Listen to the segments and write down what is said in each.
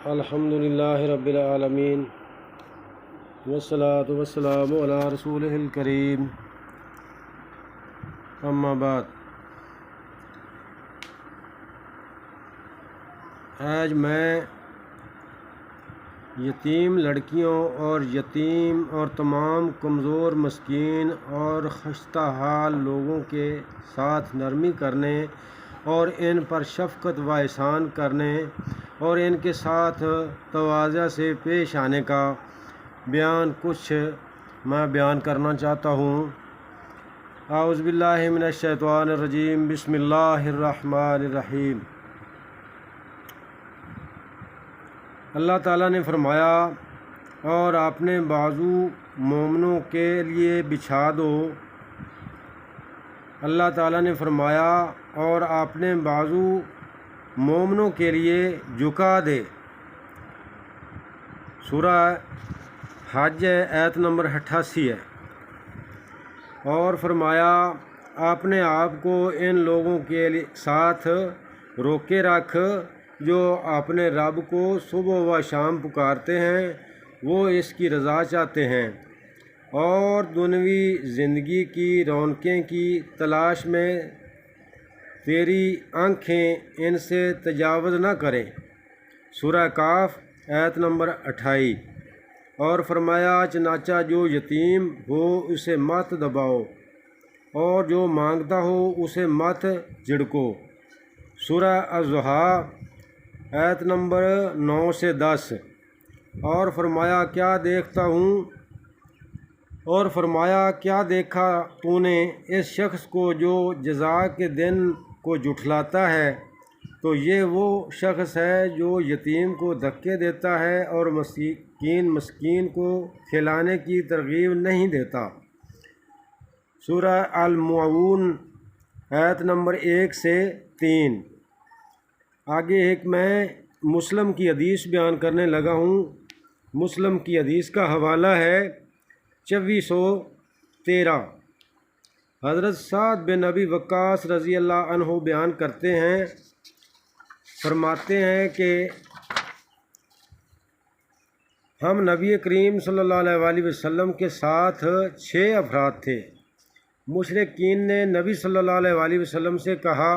الحمدللہ رب العالمین والصلاة والسلام علی رسولہ الکریم، اما بعد۔ آج میں یتیم لڑکیوں اور یتیم اور تمام کمزور مسکین اور خستہ حال لوگوں کے ساتھ نرمی کرنے اور ان پر شفقت و احسان کرنے اور ان کے ساتھ تواضع سے پیش آنے کا کچھ میں بیان کرنا چاہتا ہوں۔ اعوذ باللہ من الشیطان الرجیم، بسم اللہ الرحمن الرحیم۔ اللہ تعالیٰ نے فرمایا، اور اپنے بازو مومنوں کے لیے بچھا دو۔ اللہ تعالیٰ نے فرمایا، اور اپنے بازو مومنوں کے لیے جھکا دے۔ سورہ حج آیت نمبر 88 ہے۔ اور فرمایا، اپنے آپ کو ان لوگوں کے ساتھ روکے رکھ جو اپنے رب کو صبح و شام پکارتے ہیں، وہ اس کی رضا چاہتے ہیں، اور دنیوی زندگی کی رونقیں کی تلاش میں تیری آنکھیں ان سے تجاوز نہ کریں۔ سورہ کاف آیت نمبر 28۔ اور فرمایا، چنانچہ جو یتیم ہو اسے مت دباؤ، اور جو مانگتا ہو اسے مت جھڑکو۔ سورہ الضحیٰ آیت نمبر 9 سے 10۔ اور فرمایا، کیا دیکھا تو نے اس شخص کو جو جزا کے دن کو جھٹلاتا ہے؟ تو یہ وہ شخص ہے جو یتیم کو دھکے دیتا ہے اور مسکین کو کھلانے کی ترغیب نہیں دیتا۔ سورہ المعون آیت نمبر 1 سے 3۔ آگے ایک میں مسلم کی حدیث بیان کرنے لگا ہوں۔ مسلم کی حدیث کا حوالہ ہے 2413۔ حضرت سعد بن ابی وقاص رضی اللہ عنہ بیان کرتے ہیں، فرماتے ہیں کہ ہم نبی کریم صلی اللہ علیہ وآلہ وسلم کے ساتھ 6 افراد تھے۔ مشرکین نے نبی صلی اللہ علیہ وآلہ وسلم سے کہا،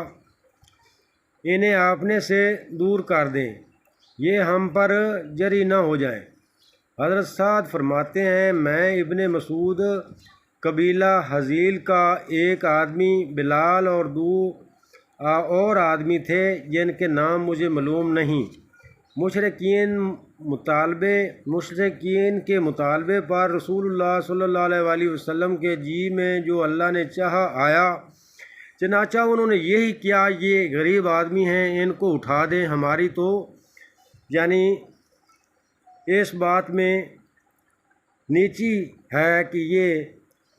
انہیں اپنے سے دور کر دیں، یہ ہم پر جری نہ ہو جائیں۔ حضرت سعد فرماتے ہیں، میں ابن مسعود قبیلہ حزیل کا ایک آدمی بلال اور 2 اور آدمی تھے جن کے نام مجھے معلوم نہیں۔ مشرکین کے مطالبے پر رسول اللہ صلی اللہ علیہ وآلہ وسلم کے جی میں جو اللہ نے چاہا آیا، چنانچہ انہوں نے یہی کیا، یہ غریب آدمی ہیں، ان کو اٹھا دیں۔ ہماری تو یعنی اس بات میں نیچی ہے کہ یہ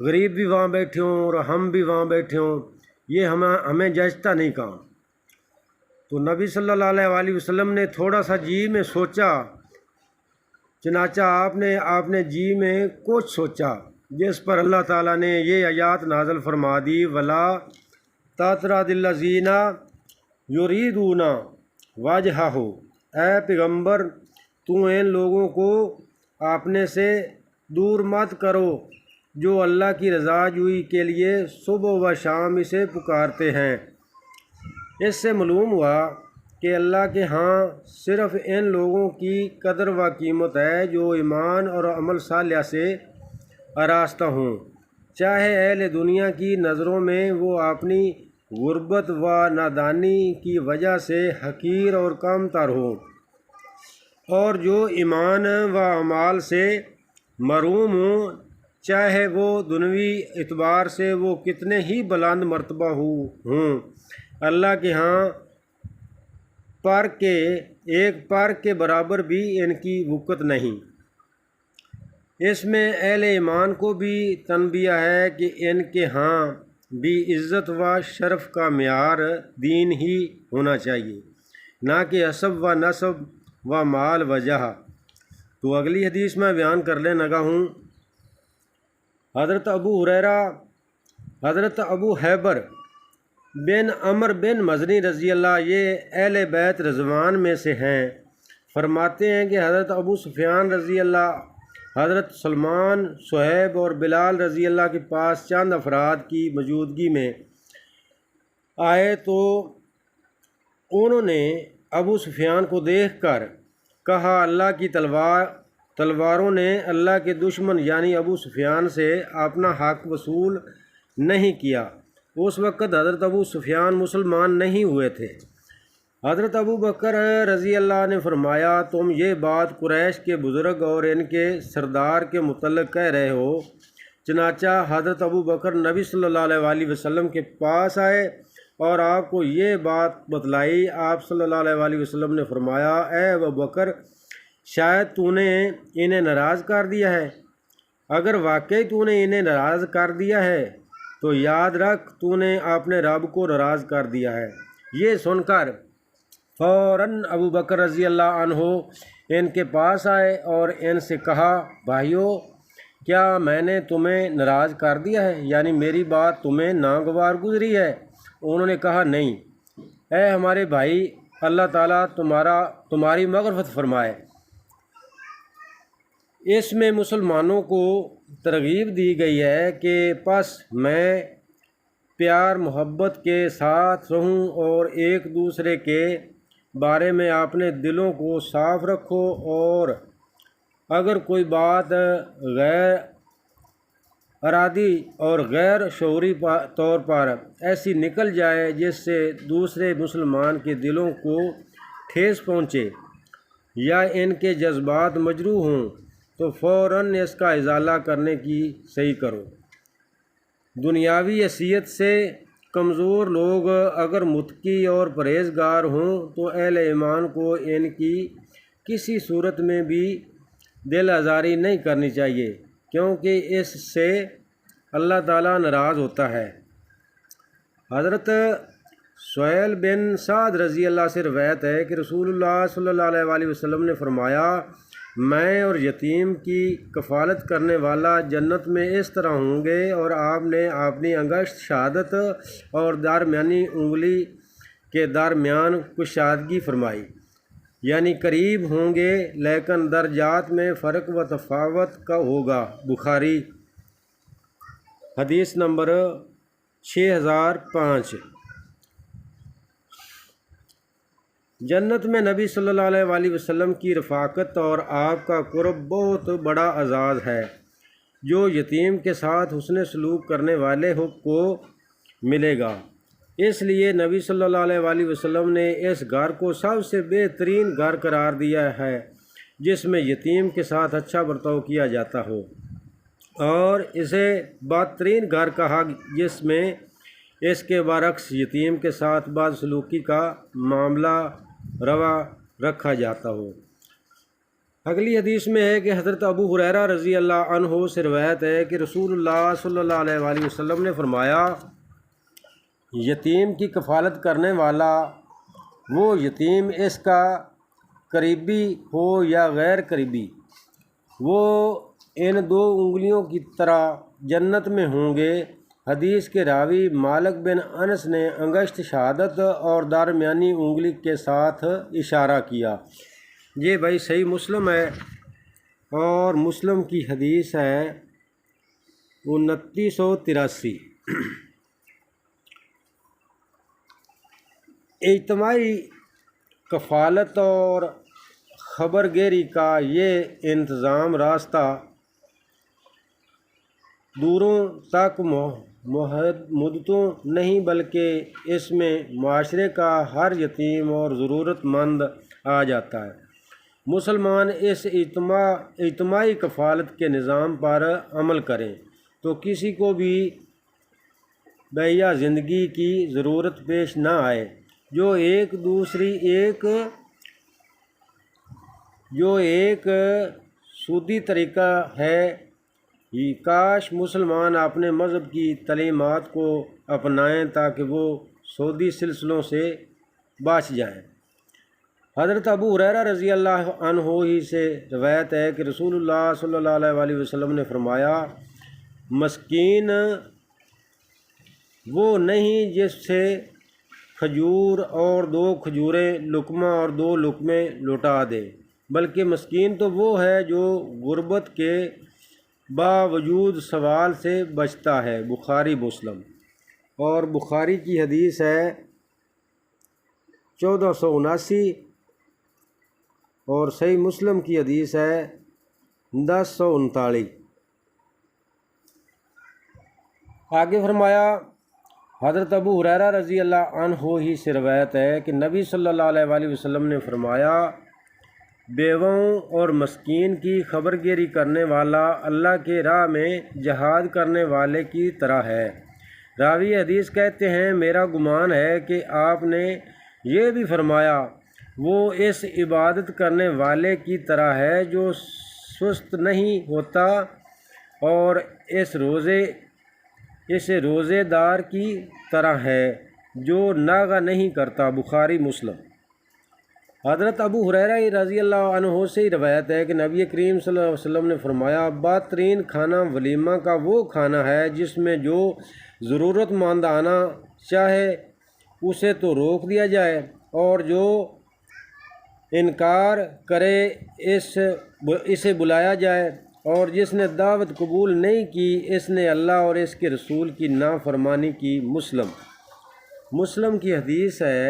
غریب بھی وہاں بیٹھے ہوں اور ہم بھی وہاں بیٹھے ہوں، یہ ہمیں جچتا نہیں کام۔ تو نبی صلی اللہ علیہ وآلہ وسلم نے تھوڑا سا جی میں سوچا، چنانچہ آپ نے جی میں کچھ سوچا، جس پر اللہ تعالیٰ نے یہ آیات نازل فرما دی، وَلَا تَطْرَدِ الَّذِينَ يُرِيدُونَ وَجْهَهُ۔ اے پیغمبر، تو ان لوگوں کو اپنے سے دور مت کرو جو اللہ کی رضا جوئی کے لیے صبح و شام اسے پکارتے ہیں۔ اس سے معلوم ہوا کہ اللہ کے ہاں صرف ان لوگوں کی قدر و قیمت ہے جو ایمان اور عمل صالح سے آراستہ ہوں، چاہے اہل دنیا کی نظروں میں وہ اپنی غربت و نادانی کی وجہ سے حقیر اور کم تر ہوں، اور جو ایمان و اعمال سے محروم ہوں، چاہے وہ دنیوی اعتبار سے وہ کتنے ہی بلند مرتبہ ہوں، اللہ کے ہاں ایک پر کے برابر بھی ان کی وقت نہیں۔ اس میں اہل ایمان کو بھی تنبیہ ہے کہ ان کے ہاں بھی عزت و شرف کا معیار دین ہی ہونا چاہیے، نہ کہ حسب و نسب و مال و جاہ۔ تو اگلی حدیث میں بیان کرنے لگا ہوں۔ حضرت ابو حیبر بن عمر بن مزنی رضی اللہ، یہ اہل بیت رضوان میں سے ہیں، فرماتے ہیں کہ حضرت ابو سفیان رضی اللہ، حضرت سلمان، صہیب اور بلال رضی اللہ کے پاس چند افراد کی موجودگی میں آئے تو انہوں نے ابو سفیان کو دیکھ کر کہا، اللہ کی تلواروں نے اللہ کے دشمن یعنی ابو سفیان سے اپنا حق وصول نہیں کیا۔ اس وقت حضرت ابو سفیان مسلمان نہیں ہوئے تھے۔ حضرت ابو بکر رضی اللہ نے فرمایا، تم یہ بات قریش کے بزرگ اور ان کے سردار کے متعلق کہہ رہے ہو۔ چنانچہ حضرت ابو بکر نبی صلی اللہ علیہ وسلم کے پاس آئے اور آپ کو یہ بات بتلائی۔ آپ صلی اللہ علیہ وسلم نے فرمایا، اے ابو بکر، شاید تو نے انہیں ناراض کر دیا ہے۔ اگر واقعی تو نے انہیں ناراض کر دیا ہے تو یاد رکھ تو نے اپنے رب کو ناراض کر دیا ہے۔ یہ سن کر فوراً ابو بکر رضی اللہ عنہ ان کے پاس آئے اور ان سے کہا، بھائیو، کیا میں نے تمہیں ناراض کر دیا ہے؟ یعنی میری بات تمہیں ناگوار گزری ہے؟ انہوں نے کہا، نہیں۔ اے ہمارے بھائی، اللہ تعالیٰ تمہاری مغفرت فرمائے۔ اس میں مسلمانوں کو ترغیب دی گئی ہے کہ پس میں پیار محبت کے ساتھ رہوں اور ایک دوسرے کے بارے میں اپنے دلوں کو صاف رکھو، اور اگر کوئی بات غیر ارادی اور غیر شعوری طور پر ایسی نکل جائے جس سے دوسرے مسلمان کے دلوں کو ٹھیس پہنچے یا ان کے جذبات مجروح ہوں تو فوراً اس کا ازالہ کرنے کی صحیح کرو۔ دنیاوی حیثیت سے کمزور لوگ اگر متقی اور پرہیزگار ہوں تو اہل ایمان کو ان کی کسی صورت میں بھی دل آزاری نہیں کرنی چاہیے، کیونکہ اس سے اللہ تعالیٰ ناراض ہوتا ہے۔ حضرت سہیل بن سعد رضی اللہ سے روایت ہے کہ رسول اللہ صلی اللہ علیہ وسلم نے فرمایا، میں اور یتیم کی کفالت کرنے والا جنت میں اس طرح ہوں گے، اور آپ نے اپنی انگشت شہادت اور درمیانی انگلی کے درمیان کشادگی فرمائی، یعنی قریب ہوں گے لیکن درجات میں فرق و تفاوت کا ہوگا۔ بخاری، حدیث نمبر 6005۔ جنت میں نبی صلی اللہ علیہ وسلم کی رفاقت اور آپ کا قرب بہت بڑا اعزاز ہے، جو یتیم کے ساتھ حسن سلوک کرنے والے کو ملے گا۔ اس لیے نبی صلی اللہ علیہ وسلم نے اس گھر کو سب سے بہترین گھر قرار دیا ہے جس میں یتیم کے ساتھ اچھا برتاؤ کیا جاتا ہو، اور اسے بدترین گھر کہا جس میں اس کے برعکس یتیم کے ساتھ بدسلوکی کا معاملہ روا رکھا جاتا ہو۔ اگلی حدیث میں ہے کہ حضرت ابو ہریرہ رضی اللہ عنہ سے روایت ہے کہ رسول اللہ صلی اللہ علیہ وسلم نے فرمایا، یتیم کی کفالت کرنے والا وہ یتیم اس کا قریبی ہو یا غیر قریبی، وہ ان دو انگلیوں کی طرح جنت میں ہوں گے۔ حدیث کے راوی مالک بن انس نے انگشت شہادت اور درمیانی انگلی کے ساتھ اشارہ کیا۔ یہ بھائی صحیح مسلم ہے، اور مسلم کی حدیث ہے 2983۔ اجتماعی کفالت اور خبرگیری کا یہ انتظام راستہ دوروں تک مدتوں نہیں بلکہ اس میں معاشرے کا ہر یتیم اور ضرورت مند آ جاتا ہے۔ مسلمان اس اجتماعی کفالت کے نظام پر عمل کریں تو کسی کو بھی بحیہ زندگی کی ضرورت پیش نہ آئے۔ جو ایک سودی طریقہ ہے، کاش مسلمان اپنے مذہب کی تعلیمات کو اپنائیں تاکہ وہ سودی سلسلوں سے بچ جائیں۔ حضرت ابو ہریرہ رضی اللہ عنہ ہی سے روایت ہے کہ رسول اللہ صلی اللہ علیہ وسلم نے فرمایا، مسکین وہ نہیں جس سے کھجور اور 2 کھجوریں، لقمہ اور 2 لقمے لوٹا دے، بلکہ مسکین تو وہ ہے جو غربت کے باوجود سوال سے بچتا ہے۔ بخاری مسلم۔ اور بخاری کی حدیث ہے 1479 اور صحیح مسلم کی حدیث ہے 1039۔ آگے فرمایا حضرت ابو ہریرہ رضی اللہ عنہ ہی سے روایت ہے کہ نبی صلی اللہ علیہ وآلہ وسلم نے فرمایا بیووں اور مسکین کی خبر گیری کرنے والا اللہ کے راہ میں جہاد کرنے والے کی طرح ہے۔ راوی حدیث کہتے ہیں میرا گمان ہے کہ آپ نے یہ بھی فرمایا وہ اس عبادت کرنے والے کی طرح ہے جو سست نہیں ہوتا اور اس روزے دار کی طرح ہے جو ناغہ نہیں کرتا۔ بخاری مسلم۔ حضرت ابو ہریرہ رضی اللہ عنہ سے روایت ہے کہ نبی کریم صلی اللہ علیہ وسلم نے فرمایا بہترین کھانا ولیمہ کا وہ کھانا ہے جس میں جو ضرورت مند آنا چاہے اسے تو روک دیا جائے اور جو انکار کرے اسے بلایا جائے، اور جس نے دعوت قبول نہیں کی اس نے اللہ اور اس کے رسول کی نافرمانی کی۔ مسلم کی حدیث ہے۔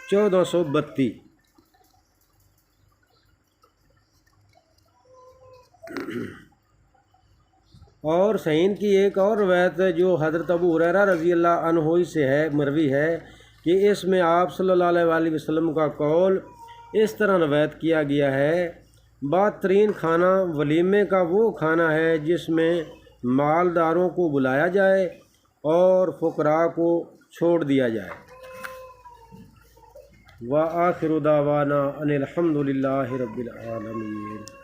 چودہ سو 32۔ اور صحیح کی ایک اور روایت ہے جو حضرت ابو ہریرہ رضی اللہ عنہ سے ہے، مروی ہے کہ اس میں آپ صلی اللہ علیہ وآلہ وسلم کا قول اس طرح روایت کیا گیا ہے بہترین کھانا ولیمے کا وہ کھانا ہے جس میں مالداروں کو بلایا جائے اور فقراء کو چھوڑ دیا جائے۔ وآخر دعوانا ان الحمد للہ رب العالمین۔